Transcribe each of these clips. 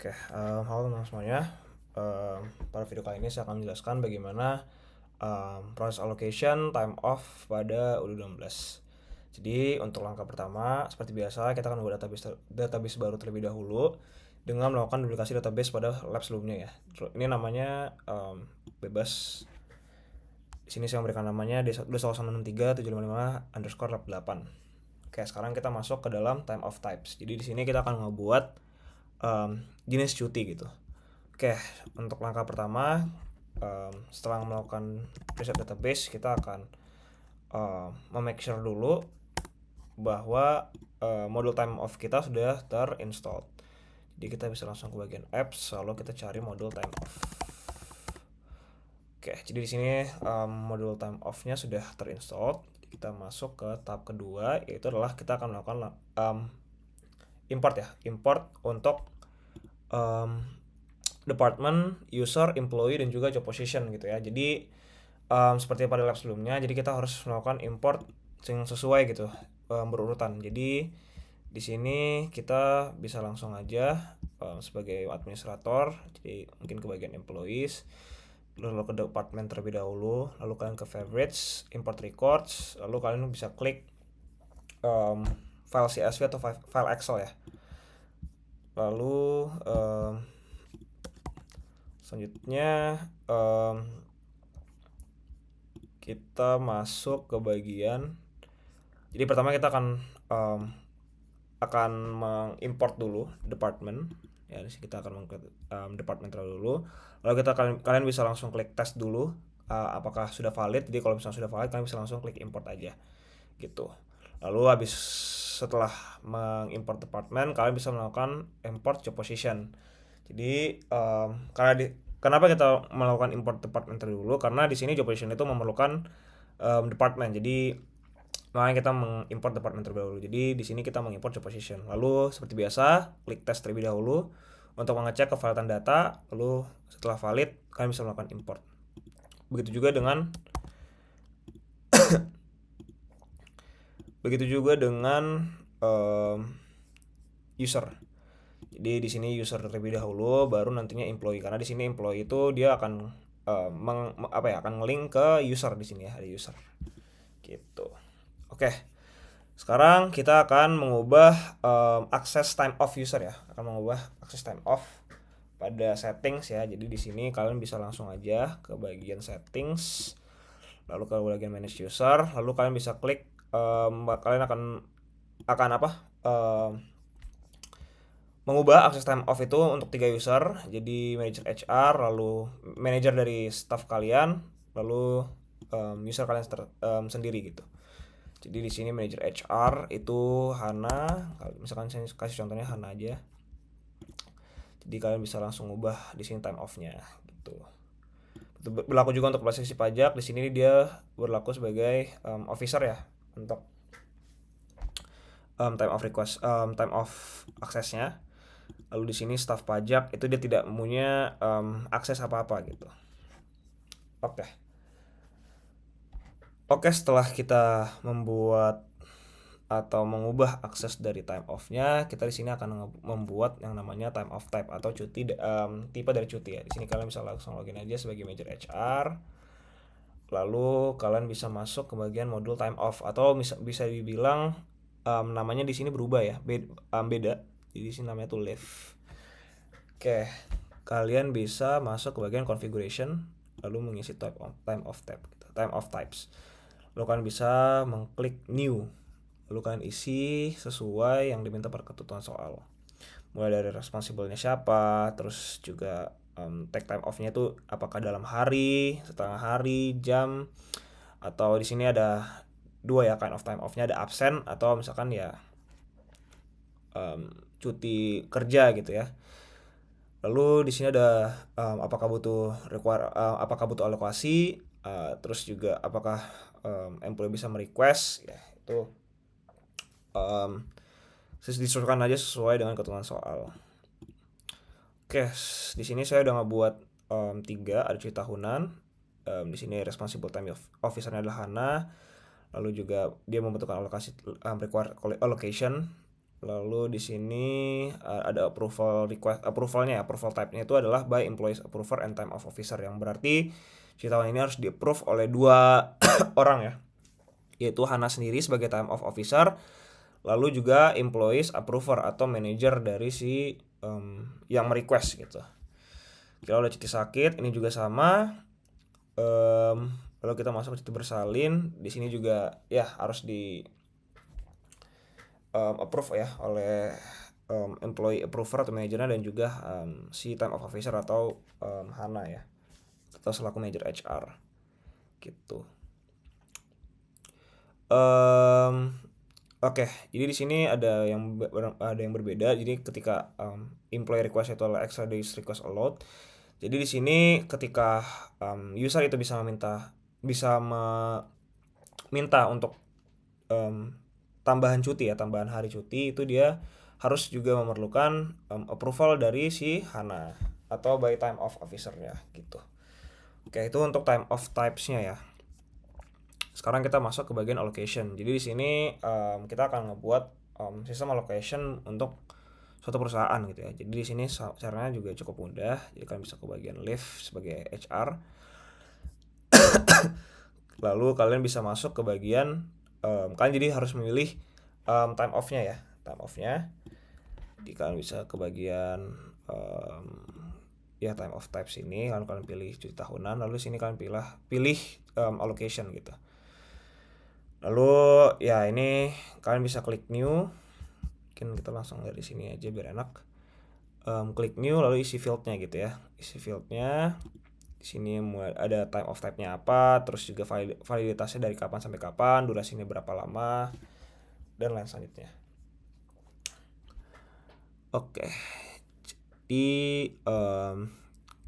Halo teman-teman semuanya. Pada video kali ini saya akan menjelaskan bagaimana proses allocation time off pada U16. Jadi untuk langkah pertama, seperti biasa kita akan membuat database baru terlebih dahulu dengan melakukan duplikasi database pada lab sebelumnya ya. Ini namanya bebas. Di sini saya memberikan namanya D163755755_lab8. Sekarang kita masuk ke dalam time of types. Jadi di sini kita akan ngebuat jenis cuti gitu. Untuk langkah pertama, setelah melakukan reset database, kita akan memake sure dulu bahwa modul time off kita sudah terinstall. Jadi kita bisa langsung ke bagian apps, lalu kita cari modul time off. Jadi di sini modul time off-nya sudah terinstall. Kita masuk ke tahap kedua, yaitu adalah kita akan melakukan import untuk department, user, employee, dan juga job position gitu ya. Jadi seperti pada lab sebelumnya, jadi kita harus melakukan import yang sesuai gitu, berurutan. Jadi di sini kita bisa langsung aja sebagai administrator, jadi mungkin ke bagian employees, lalu ke department terlebih dahulu, lalu kalian ke favorites, import records, lalu kalian bisa klik file CSV atau file Excel ya. Lalu selanjutnya kita masuk ke bagian, jadi pertama kita akan mengimport dulu department ya. Di sini kita akan department terlebih dulu, lalu kalian bisa langsung klik test dulu apakah sudah valid. Jadi kalau misalnya sudah valid, kalian bisa langsung klik import aja gitu. Lalu setelah mengimport department, kalian bisa melakukan import job position. Jadi kenapa kita melakukan import department terlebih dulu? Karena di sini job position itu memerlukan department. Jadi makanya kita mengimport department terlebih dahulu. Jadi di sini kita mengimport job position. Lalu seperti biasa, klik test terlebih dahulu untuk mengecek kevalidan data. Lalu setelah valid, kalian bisa melakukan import. Begitu juga dengan user. Jadi di sini user terlebih dahulu, baru nantinya employee. Karena di sini employee itu dia akan akan nge-link ke user. Di sini ya, ada user. Gitu. Sekarang kita akan mengubah access time off user ya. Akan mengubah access time off pada settings ya. Jadi di sini kalian bisa langsung aja ke bagian settings, lalu ke bagian manage user, lalu kalian bisa klik kalian akan mengubah access time off itu untuk 3 user. Jadi manager HR, lalu manager dari staff kalian, lalu user kalian sendiri gitu. Jadi di sini manager HR itu Hana. Misalkan saya kasih contohnya Hana aja. Jadi kalian bisa langsung ubah di sini time off-nya gitu. Itu berlaku juga untuk transaksi pajak. Di sini dia berlaku sebagai officer ya untuk time off request, time off aksesnya. Lalu di sini staff pajak itu dia tidak punya akses apa-apa gitu. Setelah kita membuat atau mengubah akses dari time off-nya, kita di sini akan membuat yang namanya time off type atau cuti tipe dari cuti ya. Di sini kalian bisa langsung login aja sebagai manager HR. Lalu kalian bisa masuk ke bagian modul time off, atau bisa dibilang namanya di sini berubah ya, beda. Jadi di sini namanya tuh leave. Kalian bisa masuk ke bagian configuration, lalu mengisi time off types. Lalu kalian bisa mengklik new, lalu kalian isi sesuai yang diminta pada ketentuan soal, mulai dari responsible-nya siapa, terus juga take time off-nya itu apakah dalam hari, setengah hari, jam, atau di sini ada dua ya kind of time off-nya, ada absen atau misalkan ya cuti kerja gitu ya. Lalu di sini ada apakah butuh alokasi, terus juga apakah employee bisa merequest ya, itu disesuaikan aja sesuai dengan ketentuan soal. Di sini saya udah ngebuat 3, ada cuti tahunan. Di sini responsible time officer-nya adalah Hana. Lalu juga dia membutuhkan alokasi require allocation. Lalu di sini ada approval request, approvalnya, approval type-nya itu adalah by employees approver and time of officer, yang berarti si tahun ini harus di-approve oleh 2 orang ya, yaitu Hana sendiri sebagai time of officer, lalu juga employees approver atau manager dari si yang merequest gitu. Kalau udah cuti sakit, ini juga sama. Lalu kita masuk ke cuti bersalin, di sini juga ya harus di approve ya oleh employee approver atau manajernya, dan juga si time of officer atau Hana ya, atau selaku manager HR gitu. Oke, jadi di sini ada yang berbeda. Jadi ketika employee request itu adalah extra days request allowed. Jadi di sini ketika user itu bisa meminta untuk tambahan cuti ya, tambahan hari cuti, itu dia harus juga memerlukan approval dari si Hana atau by time of officer-nya gitu. Oke, itu untuk time of types-nya ya. Sekarang kita masuk ke bagian allocation. Jadi di sini kita akan ngebuat sistem allocation untuk suatu perusahaan gitu ya. Jadi di sini caranya juga cukup mudah. Jadi kalian bisa ke bagian leave sebagai HR. Lalu kalian bisa masuk ke bagian kalian jadi harus memilih time off-nya ya, time off-nya. Jadi kalian bisa ke bagian ya time off types ini, lalu kalian pilih cuti tahunan, lalu sini kalian pilih allocation gitu. Lalu ya ini kalian bisa klik new. Mungkin kita langsung dari sini aja biar enak. Klik new lalu isi fieldnya gitu ya. Isi fieldnya di sini ada time of type-nya apa, terus juga validitasnya dari kapan sampai kapan, durasinya berapa lama, dan lain selanjutnya. Oke. Jadi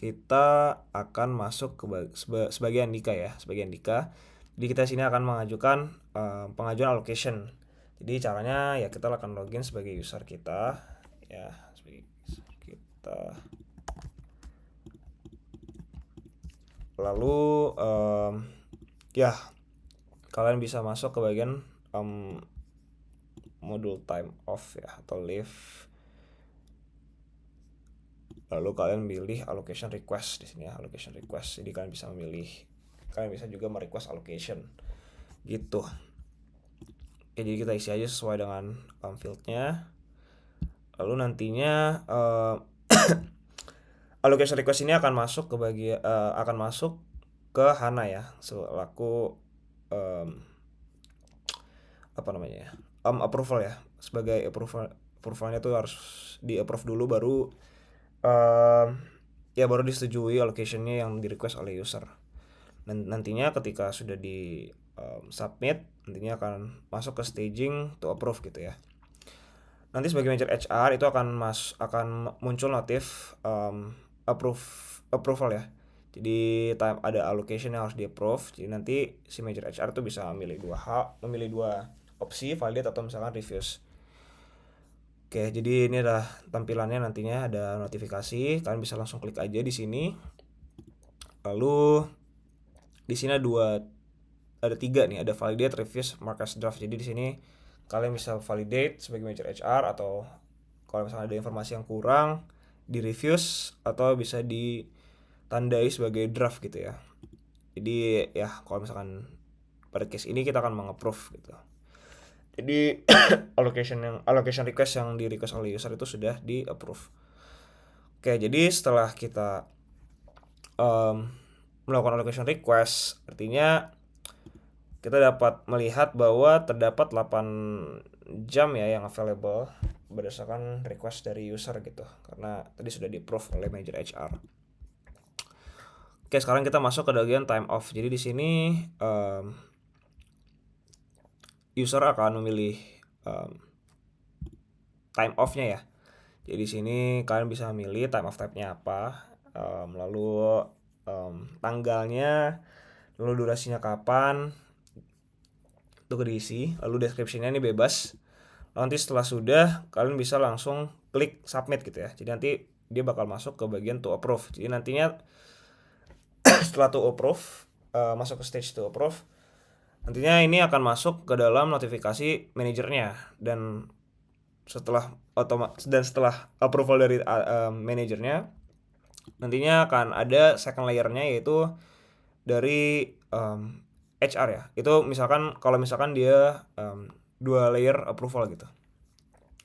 kita akan masuk ke sebagai Andika ya, sebagai Andika. Jadi kita sini akan mengajukan pengajuan allocation. Jadi caranya ya kita akan login sebagai user kita ya, sebagai user kita. Lalu ya kalian bisa masuk ke bagian modul time off ya atau leave. Lalu kalian pilih allocation request di sini ya, allocation request. Jadi kalian bisa juga merequest allocation gitu. Oke, jadi kita isi aja sesuai dengan fieldnya. Lalu nantinya allocation request ini akan masuk ke Hana ya, selaku approval ya. Sebagai approvalnya tuh harus di approve dulu, baru baru disetujui allocationnya yang di request oleh user. Dan nantinya ketika sudah di submit, nantinya akan masuk ke staging to approve gitu ya. Nanti sebagai manager HR itu akan muncul notif approval ya. Jadi ada allocation yang harus di approve. Jadi nanti si manager HR itu bisa memilih dua opsi, validate atau misalkan refuse. Oke, jadi ini adalah tampilannya, nantinya ada notifikasi, kalian bisa langsung klik aja di sini. Lalu di sini ada 3 nih, ada validate, refuse, mark as draft. Jadi di sini kalian bisa validate sebagai manager HR, atau kalau misalnya ada informasi yang kurang di refuse, atau bisa ditandai sebagai draft gitu ya. Jadi ya kalau misalkan pada case ini kita akan meng-approve gitu. Jadi allocation request yang di request oleh user itu sudah di approve. Oke, jadi setelah kita melakukan allocation request, artinya kita dapat melihat bahwa terdapat 8 jam ya yang available berdasarkan request dari user gitu, karena tadi sudah di approve oleh manager HR. Oke, sekarang kita masuk ke bagian time off. Jadi di sini user akan memilih time off-nya ya. Jadi di sini kalian bisa memilih time off type-nya apa, lalu tanggalnya, lalu durasinya kapan, itu diisi, lalu description-nya ini bebas. Nanti setelah sudah, kalian bisa langsung klik submit gitu ya. Jadi nanti dia bakal masuk ke bagian to approve. Jadi nantinya setelah to approve, masuk ke stage to approve, nantinya ini akan masuk ke dalam notifikasi manajernya, dan setelah approval dari manajernya, nantinya akan ada second layernya, yaitu dari HR ya. Itu misalkan kalau misalkan dia 2 layer approval gitu.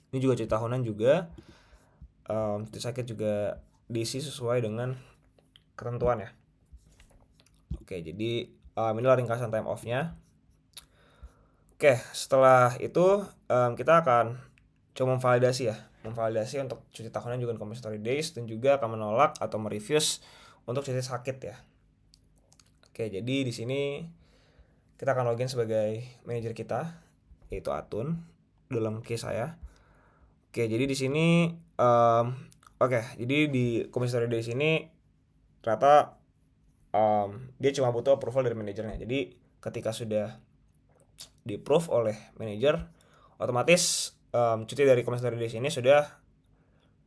Ini juga cuti tahunan juga, cuti sakit juga diisi sesuai dengan ketentuan ya. Oke, jadi inilah ringkasan time off-nya. Oke, setelah itu kita akan coba memvalidasi untuk cuti tahunan juga compensatory days, dan juga akan menolak atau merefuse untuk cuti sakit ya. Oke, jadi di sini kita akan login sebagai manajer kita, yaitu Atun dalam case saya. Oke, jadi di sini jadi di compensatory days ini ternyata dia cuma butuh approval dari manajernya. Jadi ketika sudah di-approve oleh manajer, otomatis cuti dari compensatory days ini sudah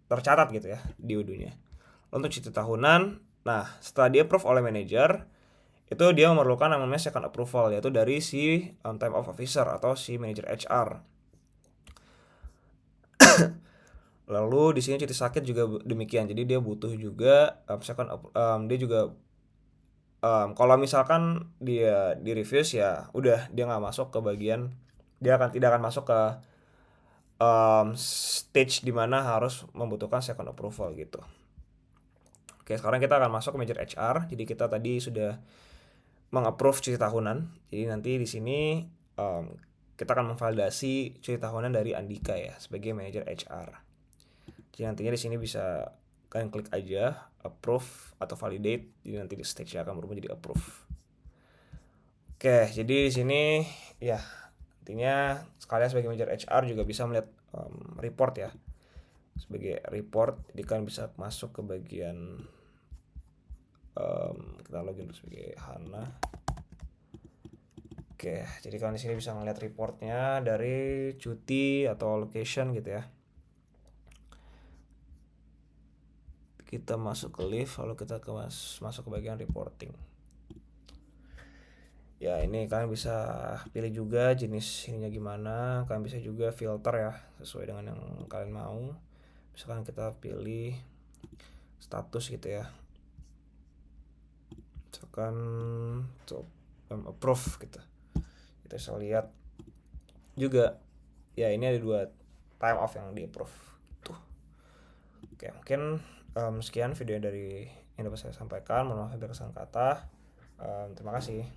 tercatat gitu ya di UDU-nya. Untuk cuti tahunan, nah setelah di-approve oleh manajer, itu dia memerlukan namanya second approval, yaitu dari si time off officer atau si manajer HR. Lalu di sini cuti sakit juga demikian. Jadi dia butuh juga dia juga kalau misalkan dia di refuse, ya udah dia nggak masuk ke bagian, dia tidak akan masuk ke stage dimana harus membutuhkan second approval gitu. Oke, sekarang kita akan masuk ke manajer HR. Jadi kita tadi sudah mengapprove cuti tahunan. Jadi nanti di sini kita akan memvalidasi cuti tahunan dari Andika ya sebagai manajer HR. Jadi nantinya di sini bisa kalian klik aja approve atau validate. Jadi nanti di stage-nya akan berubah jadi approve. Oke, jadi di sini ya intinya sekalian sebagai manajer HR juga bisa melihat report ya. Sebagai report, jadi kalian bisa masuk ke bagian kita login dulu sebagai Hana. Oke, jadi kalian di sini bisa melihat reportnya dari cuti atau location gitu ya. Kita masuk ke lift, lalu kita masuk ke bagian reporting. Ya, ini kalian bisa pilih juga jenis ininya gimana. Kalian bisa juga filter ya sesuai dengan yang kalian mau. Misalkan kita pilih status gitu ya. Misalkan approve gitu. Kita bisa lihat juga ya, ini ada 2 time off yang di approve tuh. Oke, mungkin sekian video dari yang dapat saya sampaikan. Mohon maaf bila kesalahan kata. Terima kasih.